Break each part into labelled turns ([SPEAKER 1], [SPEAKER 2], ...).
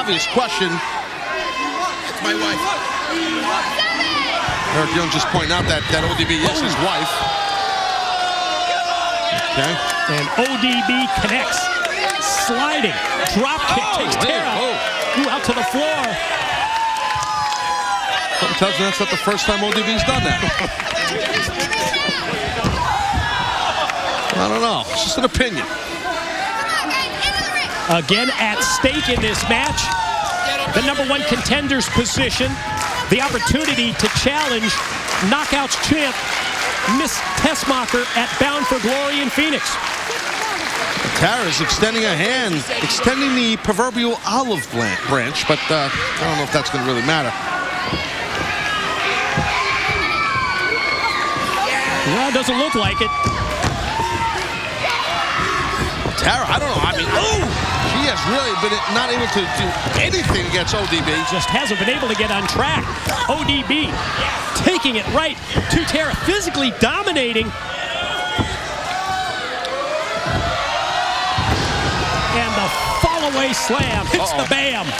[SPEAKER 1] obvious question.
[SPEAKER 2] It's my wife.
[SPEAKER 1] Eric Young just pointing out that ODB is his wife. Okay.
[SPEAKER 3] And ODB connects. Sliding. Drop kick takes Tara. Out to the floor.
[SPEAKER 1] Something tells me that's not the first time ODB's done that. I don't know. It's just an opinion.
[SPEAKER 3] Again at stake in this match, the #1 contender's position, the opportunity to challenge Knockouts champ Miss Tessmacher at Bound for Glory in Phoenix.
[SPEAKER 1] Tara's extending a hand, extending the proverbial olive branch, but I don't know if that's going to really matter.
[SPEAKER 3] Well, it doesn't look like it.
[SPEAKER 1] Tara, I don't know. I mean, she has really been not able to do anything against ODB.
[SPEAKER 3] Just hasn't been able to get on track. ODB taking it right to Tara, physically dominating. And the fall-away slam hits the bam.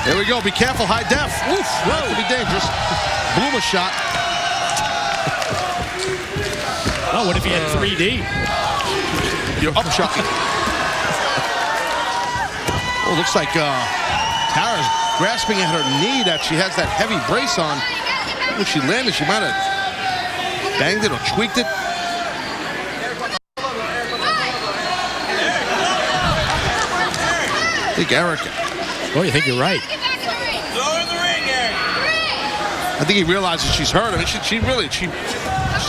[SPEAKER 1] There we go. Be careful, high def. Oof, that could be dangerous. Boomer shot.
[SPEAKER 3] Oh, what if he had 3D?
[SPEAKER 1] You're up shot. Oh, looks like Tara's grasping at her knee that she has that heavy brace on. When she landed, she might have banged it or tweaked it. I think Eric.
[SPEAKER 3] Oh, you think you're right?
[SPEAKER 1] I think he realizes she's hurt. I mean, she's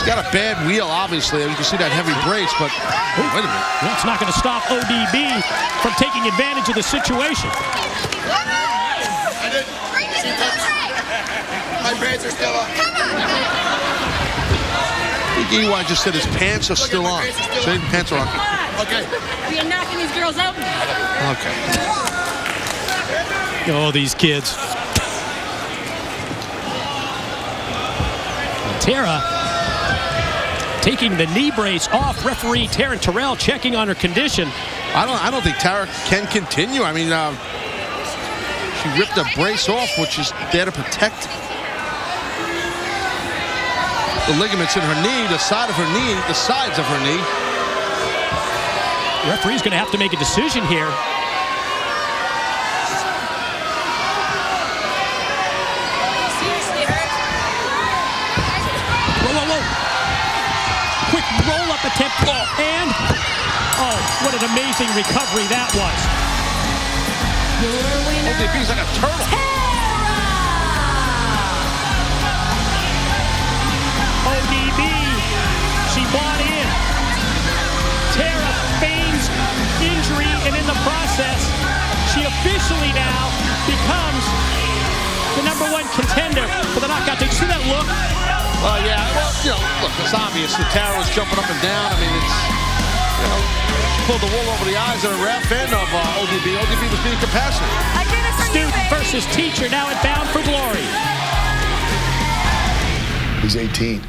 [SPEAKER 1] got a bad wheel, obviously. You can see that heavy brace, but wait a minute.
[SPEAKER 3] Well, it's not going to stop ODB from taking advantage of the situation.
[SPEAKER 2] My braids are still on.
[SPEAKER 1] I think EY just said his pants are still on. So his pants are on.
[SPEAKER 2] Okay.
[SPEAKER 4] We are knocking these girls out.
[SPEAKER 1] Okay.
[SPEAKER 3] Oh, these kids. Tara taking the knee brace off. Referee Taryn Terrell checking on her condition.
[SPEAKER 1] I don't think Tara can continue. I mean, she ripped a brace off, which is there to protect the ligaments in her knee, the side of her knee, the sides of her knee.
[SPEAKER 3] The referee's going to have to make a decision here. Quick roll-up attempt, and what an amazing recovery that was.
[SPEAKER 1] ODB's like a turtle.
[SPEAKER 3] ODB, she bought in. Tara feigns injury, and in the process, she officially now becomes the #1 contender for the knockout. Did you see that look?
[SPEAKER 1] Yeah, well, look, it's obvious that Tara was jumping up and down. I mean, it's, she pulled the wool over the eyes of a ref and of ODB. ODB was being compassionate.
[SPEAKER 3] Student versus teacher now at Bound for Glory.
[SPEAKER 5] He's 18.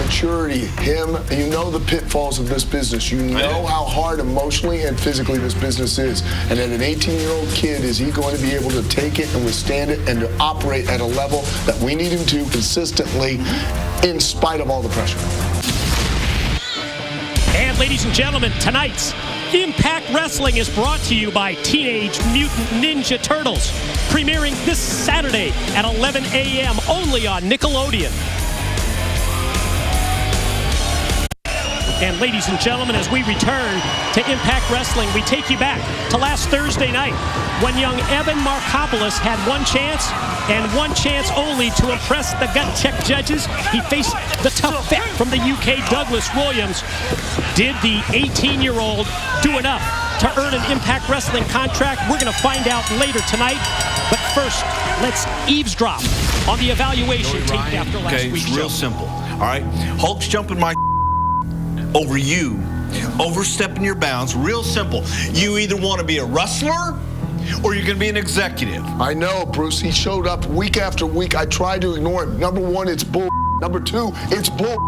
[SPEAKER 5] Maturity, you know the pitfalls of this business. You know how hard emotionally and physically this business is. And at an 18-year-old kid, is he going to be able to take it and withstand it and to operate at a level that we need him to consistently in spite of all the pressure?
[SPEAKER 3] And ladies and gentlemen, tonight's Impact Wrestling is brought to you by Teenage Mutant Ninja Turtles, premiering this Saturday at 11 a.m. only on Nickelodeon. And ladies and gentlemen, as we return to Impact Wrestling, we take you back to last Thursday night when young Evan Markopoulos had one chance and one chance only to impress the gut check judges. He faced the tough vet from the UK, Douglas Williams. Did the 18-year-old do enough to earn an Impact Wrestling contract? We're going to find out later tonight. But first, let's eavesdrop on the evaluation taped after last week's show.
[SPEAKER 6] It's real simple, all right? Hulk's jumping my over you, overstepping your bounds. Real simple. You either want to be a wrestler or you're going to be an executive.
[SPEAKER 5] I know, Bruce. He showed up week after week. I tried to ignore him. #1, it's bull. #2, it's bull.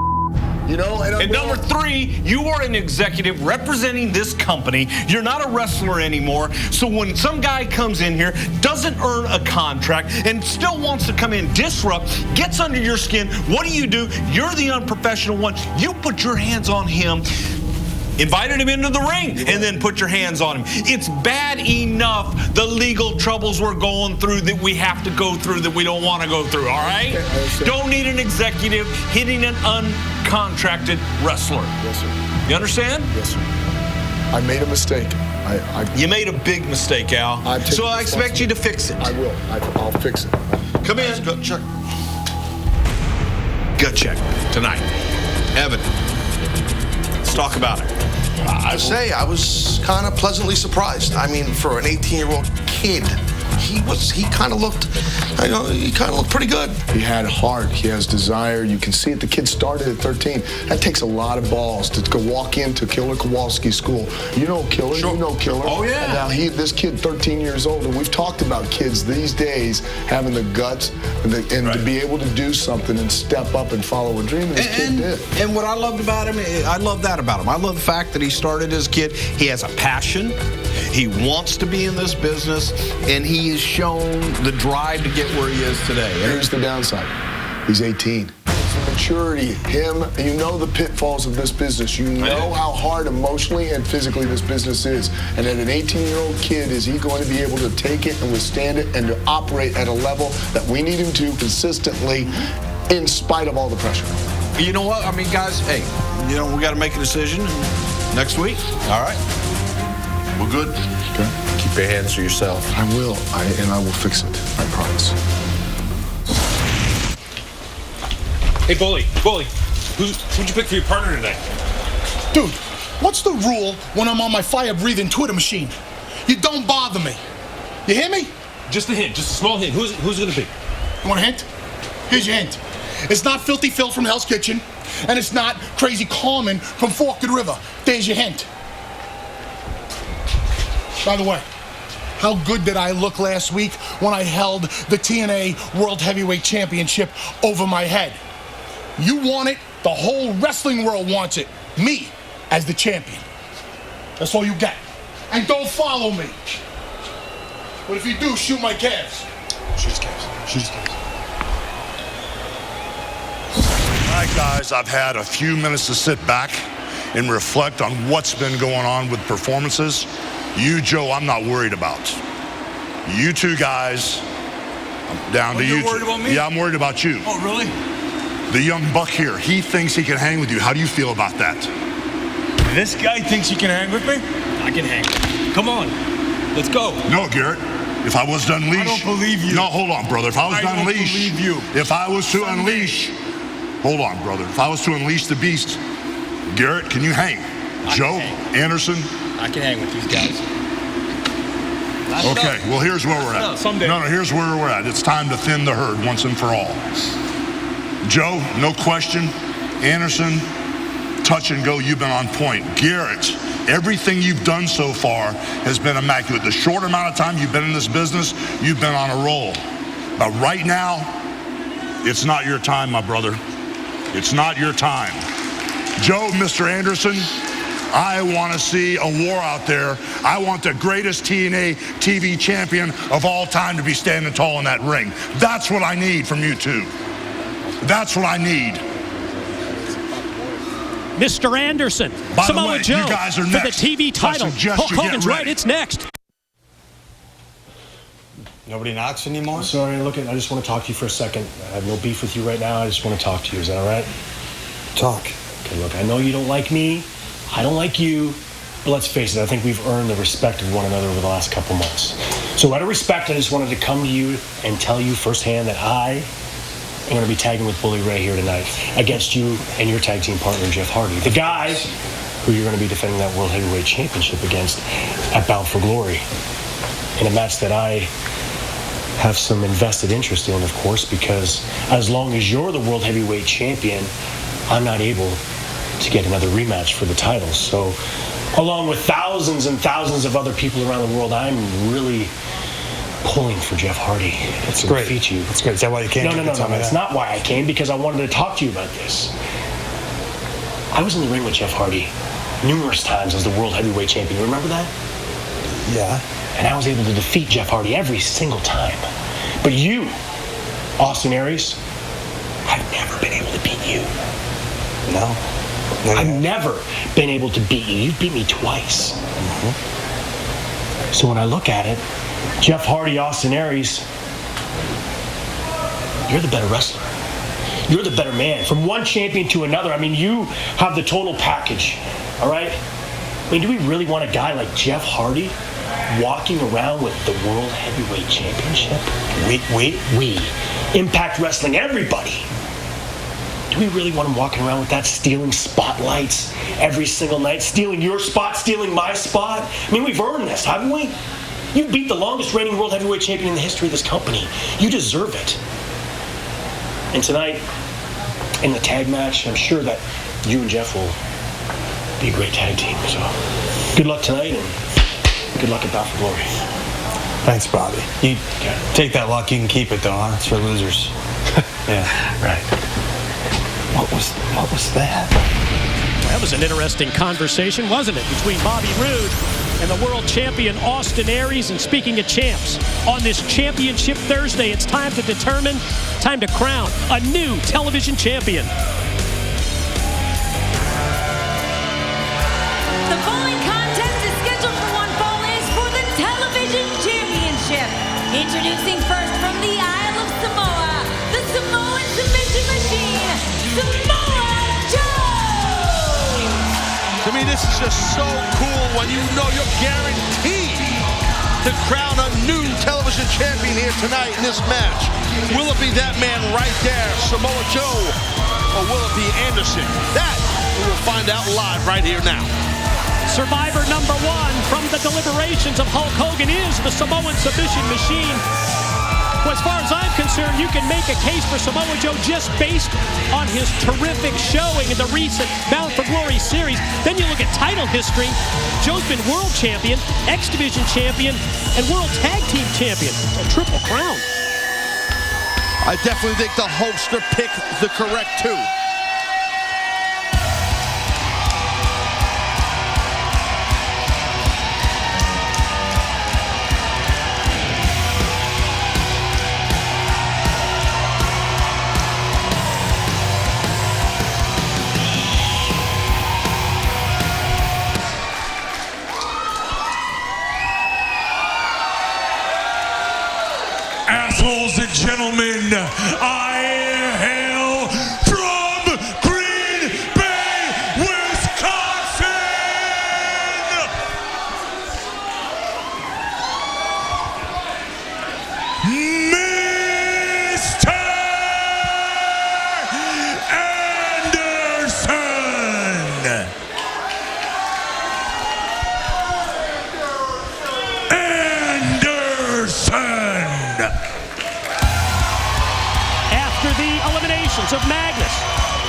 [SPEAKER 5] You know,
[SPEAKER 6] and number 3, you are an executive representing this company. You're not a wrestler anymore. So when some guy comes in here, doesn't earn a contract, and still wants to come in, disrupt, gets under your skin, what do? You're the unprofessional one. You put your hands on him, invited him into the ring, and then put your hands on him. It's bad enough the legal troubles we're going through that we have to go through that we don't want to go through, all right? Don't need an executive hitting an uncontracted wrestler.
[SPEAKER 5] Yes, sir.
[SPEAKER 6] You understand?
[SPEAKER 5] Yes, sir. I made a mistake.
[SPEAKER 6] You made a big mistake, Al. So I expect you to fix it.
[SPEAKER 5] I will. I'll fix it.
[SPEAKER 6] Come in. Gut check. Gut check tonight. Evan, let's talk about it.
[SPEAKER 2] I say I was kind of pleasantly surprised. I mean, for an 18-year-old kid, he kind of looked pretty good.
[SPEAKER 5] He had heart. He has desire. You can see it. The kid started at 13. That takes a lot of balls to go walk into Killer Kowalski School. You know Killer. Sure. You know Killer.
[SPEAKER 6] Oh, yeah.
[SPEAKER 5] And now this kid, 13 years old, and we've talked about kids these days having the guts and to be able to do something and step up and follow a dream. And this kid did.
[SPEAKER 6] And what I loved about him, I love that about him. I love the fact that he started as a kid. He has a passion. He wants to be in this business, and he has shown the drive to get where he is today.
[SPEAKER 5] Here's the downside. He's 18. The maturity, you know the pitfalls of this business. You know how hard emotionally and physically this business is. And at an 18-year-old kid, is he going to be able to take it and withstand it and to operate at a level that we need him to consistently in spite of all the pressure?
[SPEAKER 6] You know what? I mean, guys, hey, we got to make a decision next week. All right? We're good.
[SPEAKER 5] Okay.
[SPEAKER 6] Keep your hands to yourself.
[SPEAKER 5] I will. I will fix it. I promise.
[SPEAKER 7] Hey, Bully, who'd you pick for your partner tonight?
[SPEAKER 8] Dude, what's the rule when I'm on my fire-breathing Twitter machine? You don't bother me. You hear me?
[SPEAKER 7] Just a hint, just a small hint. Who's it gonna be?
[SPEAKER 8] You want a hint? Here's your hint. It's not Filthy Phil from Hell's Kitchen, and it's not Crazy Carmen from Forked River. There's your hint. By the way, how good did I look last week when I held the TNA World Heavyweight Championship over my head? You want it, the whole wrestling world wants it. Me, as the champion. That's all you get. And don't follow me. But if you do, shoot my calves. Shoot his calves. Shoot his calves.
[SPEAKER 9] All right, guys, I've had a few minutes to sit back and reflect on what's been going on with performances. You, Joe, I'm not worried about. You two guys, I'm down to you.
[SPEAKER 6] You're worried about me?
[SPEAKER 9] Yeah, I'm worried about you.
[SPEAKER 6] Oh, really?
[SPEAKER 9] The young buck here, he thinks he can hang with you. How do you feel about that?
[SPEAKER 10] This guy thinks he can hang with me?
[SPEAKER 7] I can hang. Come on, let's go.
[SPEAKER 9] No, Garrett. If I was to unleash...
[SPEAKER 10] I don't believe you.
[SPEAKER 9] No, hold on, brother. If I was to unleash...
[SPEAKER 10] I don't believe you.
[SPEAKER 9] If I was to unleash... Hold on, brother. If I was to unleash the beast, Garrett, can you hang? Joe, Anderson?
[SPEAKER 7] I can hang with these guys.
[SPEAKER 9] Okay, well, here's where we're at.
[SPEAKER 7] Someday.
[SPEAKER 9] No, here's where we're at. It's time to thin the herd once and for all. Joe, no question. Anderson, touch and go, you've been on point. Garrett, everything you've done so far has been immaculate. The short amount of time you've been in this business, you've been on a roll. But right now, it's not your time, my brother. It's not your time. Joe, Mr. Anderson, I want to see a war out there. I want the greatest TNA TV champion of all time to be standing tall in that ring. That's what I need from you two. That's what I need.
[SPEAKER 3] Mr. Anderson,
[SPEAKER 9] By
[SPEAKER 3] Samoa
[SPEAKER 9] the way,
[SPEAKER 3] Joe
[SPEAKER 9] you guys are
[SPEAKER 3] for
[SPEAKER 9] next.
[SPEAKER 3] the TV title.
[SPEAKER 9] I suggest
[SPEAKER 3] Hulk
[SPEAKER 9] you get
[SPEAKER 3] Hogan's right,
[SPEAKER 9] ready.
[SPEAKER 3] it's next.
[SPEAKER 10] Nobody knocks anymore?
[SPEAKER 11] Sorry, look, I just want to talk to you for a second. I have no beef with you right now. I just want to talk to you. Is that all right?
[SPEAKER 10] Talk.
[SPEAKER 11] Okay, look, I know you don't like me. I don't like you. But let's face it, I think we've earned the respect of one another over the last couple months. So out of respect, I just wanted to come to you and tell you firsthand that I am going to be tagging with Bully Ray here tonight against you and your tag team partner, Jeff Hardy. The guys who you're going to be defending that World Heavyweight Championship against at Bound for Glory. In a match that I have some invested interest in, of course, because as long as you're the World Heavyweight Champion, I'm not able to get another rematch for the title. So, along with thousands and thousands of other people around the world, I'm really pulling for Jeff Hardy.
[SPEAKER 10] That's great.
[SPEAKER 11] Defeat you.
[SPEAKER 10] That's great. Is that why you came?
[SPEAKER 11] No. It's not why I came, because I wanted to talk to you about this. I was in the ring with Jeff Hardy numerous times as the world heavyweight champion. Remember that?
[SPEAKER 10] Yeah.
[SPEAKER 11] And I was able to defeat Jeff Hardy every single time. But you, Austin Aries, I've never been able to beat you.
[SPEAKER 10] No.
[SPEAKER 11] I've never been able to beat you. You've beat me twice. So when I look at it, Jeff Hardy, Austin Aries, you're the better wrestler. You're the better man. From one champion to another, I mean, you have the total package, all right? I mean, do we really want a guy like Jeff Hardy walking around with the World Heavyweight Championship? We. Impact Wrestling, everybody. Do we really want him walking around with that, stealing spotlights every single night, stealing your spot, stealing my spot? I mean, we've earned this, haven't we? You beat the longest reigning World Heavyweight Champion in the history of this company. You deserve it. And tonight, in the tag match, I'm sure that you and Jeff will be a great tag team. So, good luck tonight, and good luck at Bound for Glory.
[SPEAKER 10] Thanks, Bobby. You take that luck, you can keep it, though, huh? It's for losers. Yeah.
[SPEAKER 11] Right.
[SPEAKER 10] What was that?
[SPEAKER 3] That was an interesting conversation, wasn't it, between Bobby Roode and the world champion Austin Aries. And speaking of champs, on this Championship Thursday, it's time to determine, time to crown a new television champion.
[SPEAKER 4] The following contest is scheduled for one fall and is for the television championship. Introducing first from the Isle of Samoa, the Samoan submission machine, Samoa Joe!
[SPEAKER 1] To me, this is just so cool when you know you're guaranteed to crown a new television champion here tonight in this match. Will it be that man right there, Samoa Joe, or will it be Anderson? That we will find out live right here now.
[SPEAKER 3] Survivor number 1 from the deliberations of Hulk Hogan is the Samoan submission machine. Well, as far as I'm concerned, you can make a case for Samoa Joe just based on his terrific showing in the recent Bound for Glory series. Then you look at title history. Joe's been world champion, X Division champion, and world tag team champion. A triple crown.
[SPEAKER 1] I definitely think the Hulkster picked the correct two.
[SPEAKER 12] Assholes and gentlemen, I hail from Green Bay, Wisconsin! Mr. Anderson!
[SPEAKER 3] After the eliminations of Magnus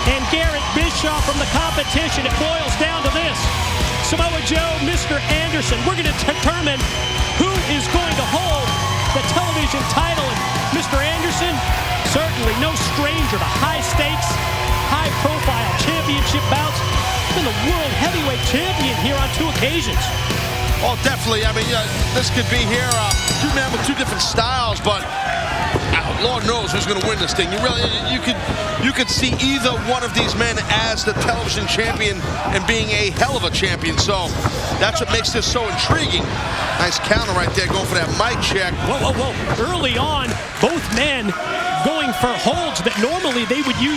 [SPEAKER 3] and Garrett Bischoff from the competition, it boils down to this. Samoa Joe, Mr. Anderson. We're going to determine who is going to hold the television title. And Mr. Anderson, certainly no stranger to high stakes, high profile championship bouts. Been the world heavyweight champion here on 2 occasions.
[SPEAKER 1] Oh, definitely. I mean, this could be here, two men with 2 different styles, but Lord knows who's going to win this thing. You could see either one of these men as the television champion and being a hell of a champion. So that's what makes this so intriguing. Nice counter right there, going for that mic check.
[SPEAKER 3] Whoa, whoa, whoa. Early on, both men going for holds that normally they would use